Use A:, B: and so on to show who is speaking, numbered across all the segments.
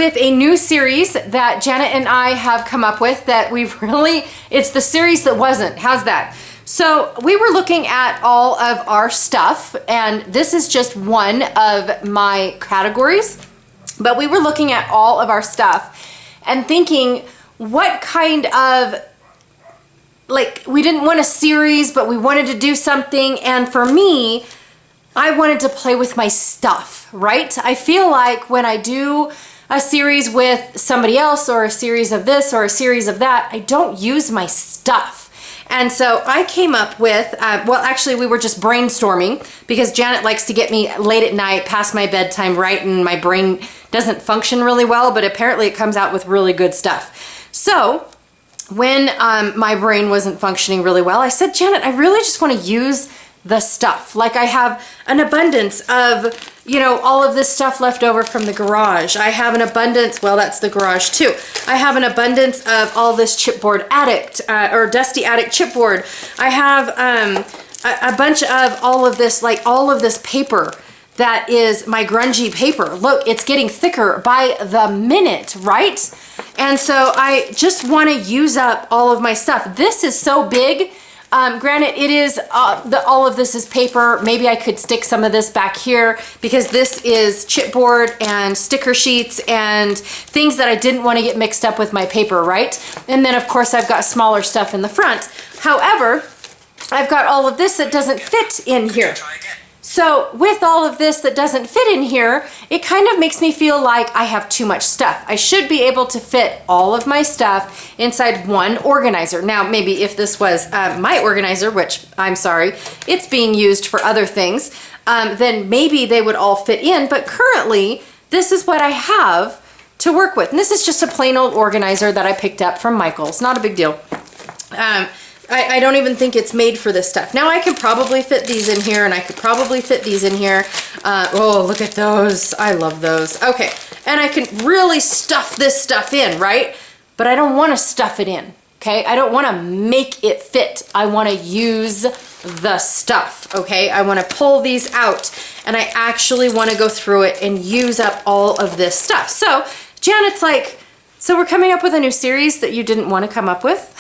A: with a new series that Janet and I have come up with that it's the series that wasn't. How's that? So we were looking at all of our stuff, and this is just one of my categories, but we were looking at all of our stuff and thinking what kind of, like, we didn't want a series, but we wanted to do something. And for me, I wanted to play with my stuff, right? I feel like when I do a series with somebody else or a series of this or a series of that, I don't use my stuff. And so I came up with, well, actually we were just brainstorming because Janet likes to get me late at night past my bedtime, right? And my brain doesn't function really well, but apparently it comes out with really good stuff. So when my brain wasn't functioning really well, I said, Janet, I really just want to use the stuff. Like, I have an abundance of, you know, all of this stuff left over from the garage. I have an abundance, well, that's the garage too. I have an abundance of all this chipboard addict or dusty attic chipboard. I have a bunch of all of this, like all of this paper that is my grungy paper. Look, it's getting thicker by the minute, right? And so I just want to use up all of my stuff. This is so big. Granted, it is, all of this is paper. Maybe I could stick some of this back here because this is chipboard and sticker sheets and things that I didn't want to get mixed up with my paper, right? And then of course I've got smaller stuff in the front. However, I've got all of this that doesn't fit in here. So with all of this that doesn't fit in here, it kind of makes me feel like I have too much stuff. I should be able to fit all of my stuff inside one organizer. Now, maybe if this was my organizer, which I'm sorry, it's being used for other things, then maybe they would all fit in. But currently, this is what I have to work with. And this is just a plain old organizer that I picked up from Michael's. Not a big deal. I don't even think it's made for this stuff. Now I can probably fit these in here, and I could probably fit these in here. Oh, look at those. I love those. Okay, and I can really stuff this stuff in, right? But I don't want to stuff it in, okay? I don't want to make it fit. I want to use the stuff, okay? I want to pull these out, and I actually want to go through it and use up all of this stuff. So Janet's like, so we're coming up with a new series that you didn't want to come up with?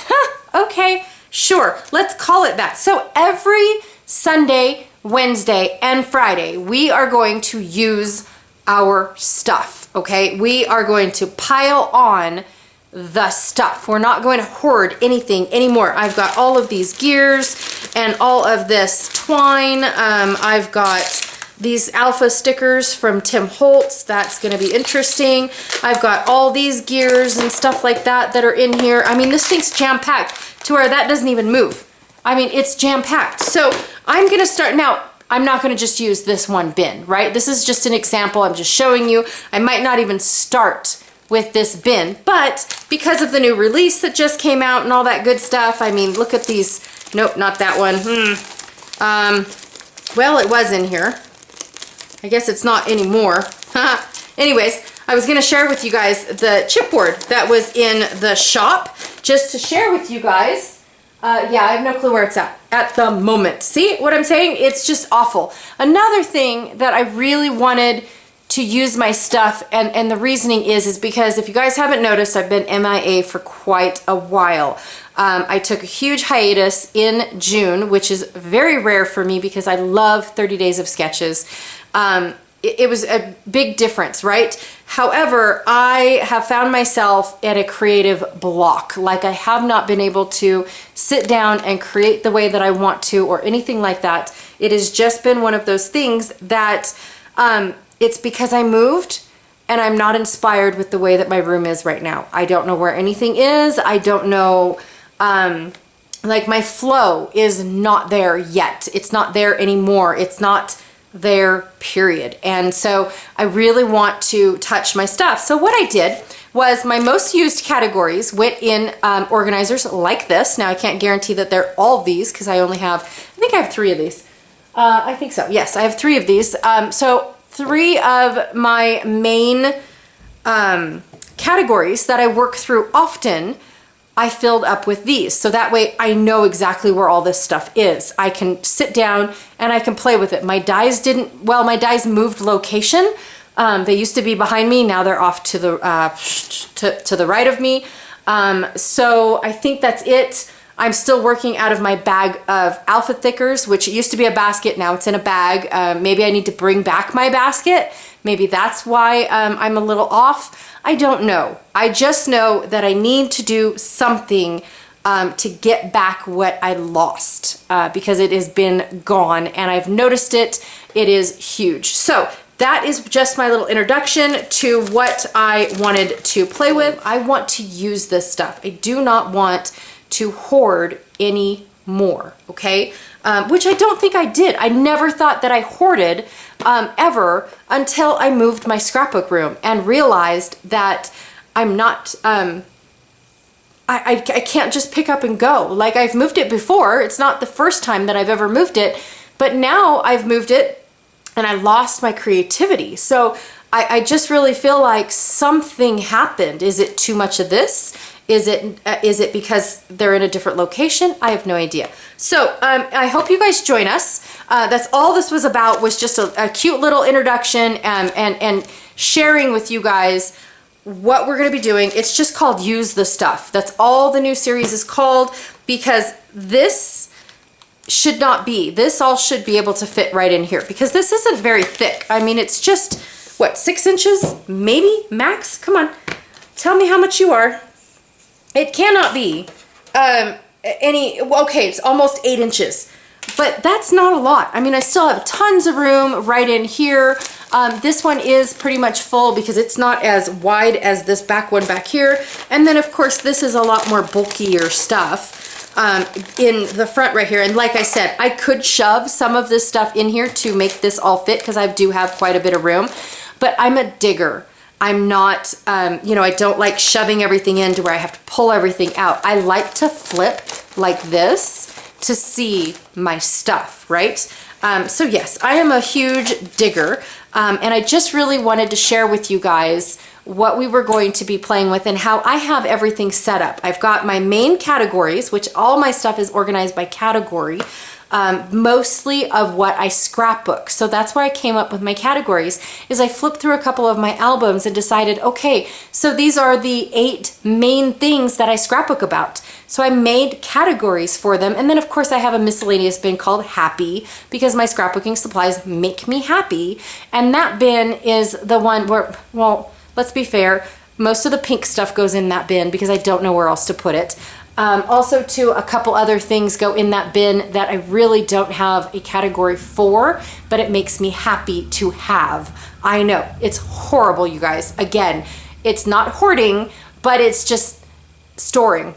A: Okay. Sure, let's call it that. So every Sunday, Wednesday, and Friday, we are going to use our stuff, okay? We are going to pile on the stuff. We're not going to hoard anything anymore. I've got all of these gears and all of this twine. I've got these alpha stickers from Tim Holtz. That's going to be interesting. I've got all these gears and stuff like that that are in here. I mean, this thing's jam-packed to where that doesn't even move. I mean, it's jam-packed. So I'm going to start now. I'm not going to just use this one bin, right? This is just an example. I'm just showing you. I might not even start with this bin, but because of the new release that just came out and all that good stuff, I mean, look at these. Nope, not that one. Well, it was in here. I guess it's not anymore. Anyways, I was going to share with you guys the chipboard that was in the shop, just to share with you guys. Yeah, I have no clue where it's at the moment. See what I'm saying? It's just awful. Another thing that I really wanted to use my stuff, and the reasoning is because if you guys haven't noticed, I've been MIA for quite a while. I took a huge hiatus in June, which is very rare for me because I love 30 days of sketches. It was a big difference, right? However, I have found myself at a creative block. Like, I have not been able to sit down and create the way that I want to or anything like that. It has just been one of those things that it's because I moved and I'm not inspired with the way that my room is right now. I don't know where anything is. I don't know, like, my flow is not there yet. It's not there anymore. It's not there, period. And so I really want to touch my stuff. So what I did was my most used categories went in organizers like this. Now I can't guarantee that they're all these because I only have, I think I have 3 of these. I think so. Yes, I have 3 of these. So 3 of my main categories that I work through often, I filled up with these. So that way I know exactly where all this stuff is. I can sit down and I can play with it. My dies moved location, They used to be behind me. Now they're off to the to the right of me. So I think that's it. I'm still working out of my bag of alpha thickers, which used to be a basket. Now it's in a bag. Maybe I need to bring back my basket. Maybe that's why I'm a little off. I don't know. I just know that I need to do something to get back what I lost because it has been gone and I've noticed it. It is huge. So that is just my little introduction to what I wanted to play with. I want to use this stuff. I do not want to hoard any more, okay? Which I don't think I did. I never thought that I hoarded ever until I moved my scrapbook room and realized that I'm not, I can't just pick up and go. Like, I've moved it before. It's not the first time that I've ever moved it, but now I've moved it and I lost my creativity. So I just really feel like something happened. Is it too much of this? Is it because they're in a different location? I have no idea. So I hope you guys join us. That's all this was about, was just a cute little introduction and sharing with you guys what we're going to be doing. It's just called Use the Stuff. That's all the new series is called, because this should not be. This all should be able to fit right in here because this isn't very thick. I mean, it's just, what, 6 inches? Maybe, max? Come on. Tell me how much you are. It cannot be okay, it's almost 8 inches, but that's not a lot. I mean, I still have tons of room right in here. This one is pretty much full because it's not as wide as this back one back here. And then of course, this is a lot more bulkier stuff in the front right here. And like I said, I could shove some of this stuff in here to make this all fit because I do have quite a bit of room, but I'm a digger. I'm not, you know, I don't like shoving everything in to where I have to pull everything out. I like to flip like this to see my stuff, right? So yes, I am a huge digger, and I just really wanted to share with you guys what we were going to be playing with and how I have everything set up. I've got my main categories, which all my stuff is organized by category. Mostly of what I scrapbook. So that's where I came up with my categories, is I flipped through a couple of my albums and decided, okay, so these are the 8 main things that I scrapbook about. So I made categories for them. And then of course I have a miscellaneous bin called Happy because my scrapbooking supplies make me happy. And that bin is the one where, well, let's be fair, most of the pink stuff goes in that bin because I don't know where else to put it. Also too, a couple other things go in that bin that I really don't have a category for, but it makes me happy to have. I know, it's horrible, you guys. Again, it's not hoarding, but it's just storing.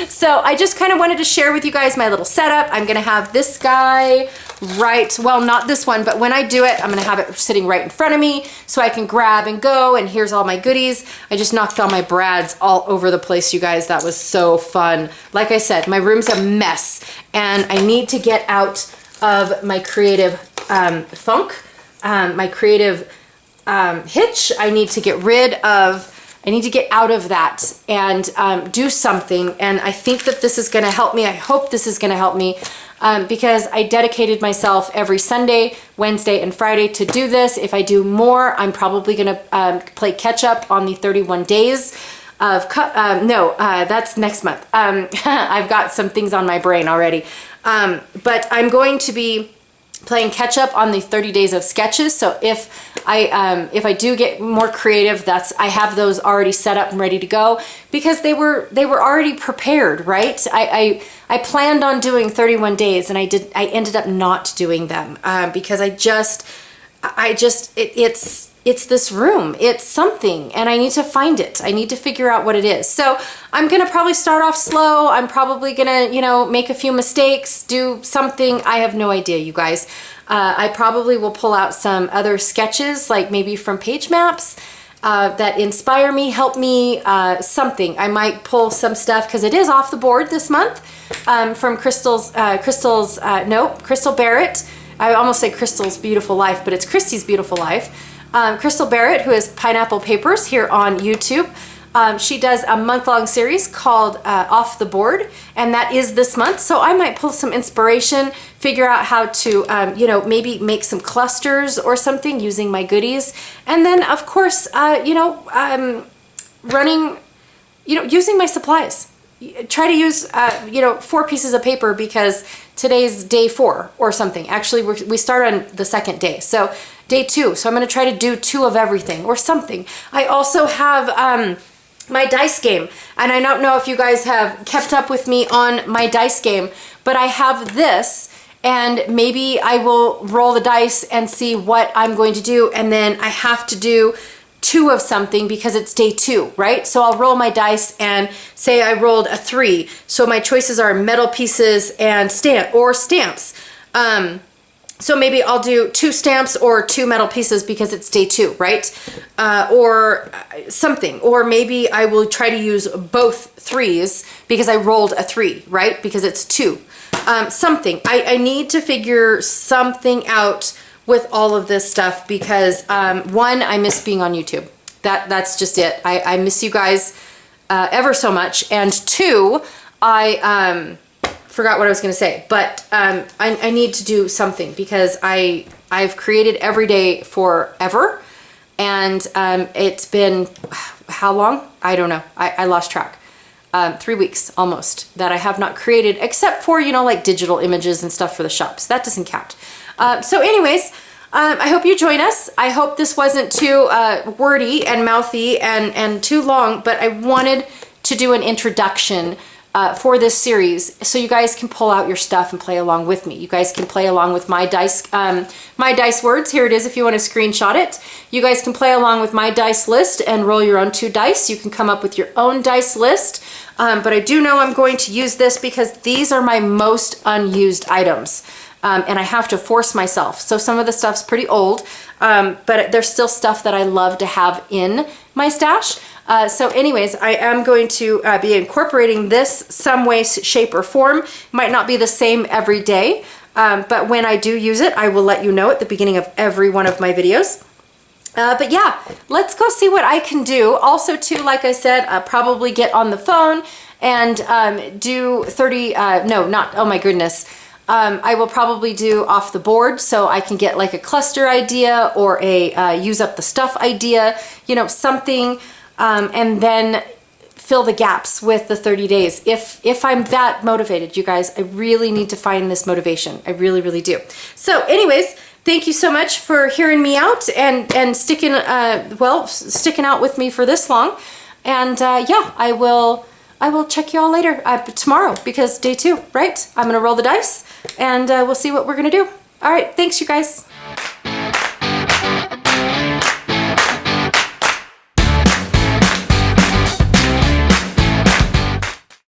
A: So I just kind of wanted to share with you guys my little setup. I'm gonna have this guy right, well, not this one, but when I do it, I'm gonna have it sitting right in front of me so I can grab and go, and here's all my goodies. I just knocked all my brads all over the place, you guys. That was so fun. Like I said, my room's a mess, and I need to get out of my creative funk, my creative hitch. I need to get rid of, I need to get out of that and do something. And I think that this is gonna help me. I hope this is gonna help me because I dedicated myself every Sunday, Wednesday, and Friday to do this. If I do more, I'm probably gonna play catch up on the 31 days of, that's next month. I've got some things on my brain already. But I'm going to be playing catch up on the 30 days of sketches. So if I do get more creative, I have those already set up and ready to go because they were already prepared, right? I planned on doing 31 days and I ended up not doing them because it's this room, it's something, and I need to find it. I need to figure out what it is. So I'm gonna probably start off slow. I'm probably gonna, you know, make a few mistakes, do something. I have no idea, you guys. I probably will pull out some other sketches, like maybe from page maps that inspire me, help me, something. I might pull some stuff because it is off the board this month from Crystal Barrett. I almost say Crystal's Beautiful Life, but it's Christy's Beautiful Life. Crystal Barrett, who is Pineapple Papers here on YouTube. She does a month-long series called Off the Board, and that is this month. So I might pull some inspiration, figure out how to, you know, maybe make some clusters or something using my goodies. And then, of course, you know, running, you know, using my supplies. Try to use, you know, 4 pieces of paper because today's day 4 or something. Actually, we start on the second day. So day 2. So I'm going to try to do 2 of everything or something. I also have my dice game. And I don't know if you guys have kept up with me on my dice game, but I have this, and maybe I will roll the dice and see what I'm going to do. And then I have to do 2 of something because it's day 2, right? So I'll roll my dice and say I rolled a 3. So my choices are metal pieces and stamps. So maybe I'll do 2 stamps or 2 metal pieces because it's day 2, right? Or something. Or maybe I will try to use both 3s because I rolled a 3, right? Because it's 2. Something. I need to figure something out with all of this stuff because 1, I miss being on YouTube. That's just it. I miss you guys ever so much. And 2, I forgot what I was going to say, but I need to do something because I've created every day forever, and it's been how long? I don't know. I lost track. 3 weeks almost that I have not created, except for, you know, like digital images and stuff for the shops. That doesn't count. So anyways, I hope you join us. I hope this wasn't too wordy and mouthy and too long, but I wanted to do an introduction for this series so you guys can pull out your stuff and play along with me. You guys can play along with my dice words. Here it is if you want to screenshot it. You guys can play along with my dice list and roll your own 2 dice. You can come up with your own dice list. But I do know I'm going to use this because these are my most unused items. And I have to force myself. So some of the stuff's pretty old, but there's still stuff that I love to have in my stash. So anyways, I am going to be incorporating this some way, shape, or form. Might not be the same every day, but when I do use it, I will let you know at the beginning of every one of my videos. But yeah, let's go see what I can do. Also too, like I said, probably get on the phone and do 30, no, not, oh my goodness. I will probably do off the board so I can get like a cluster idea or a use up the stuff idea, you know, something, and then fill the gaps with the 30 days. If I'm that motivated, you guys, I really need to find this motivation. I really, really do. So anyways, thank you so much for hearing me out and sticking, sticking out with me for this long. And yeah, I will check you all later tomorrow because day 2, right? I'm gonna roll the dice and we'll see what we're gonna do. All right, thanks you guys.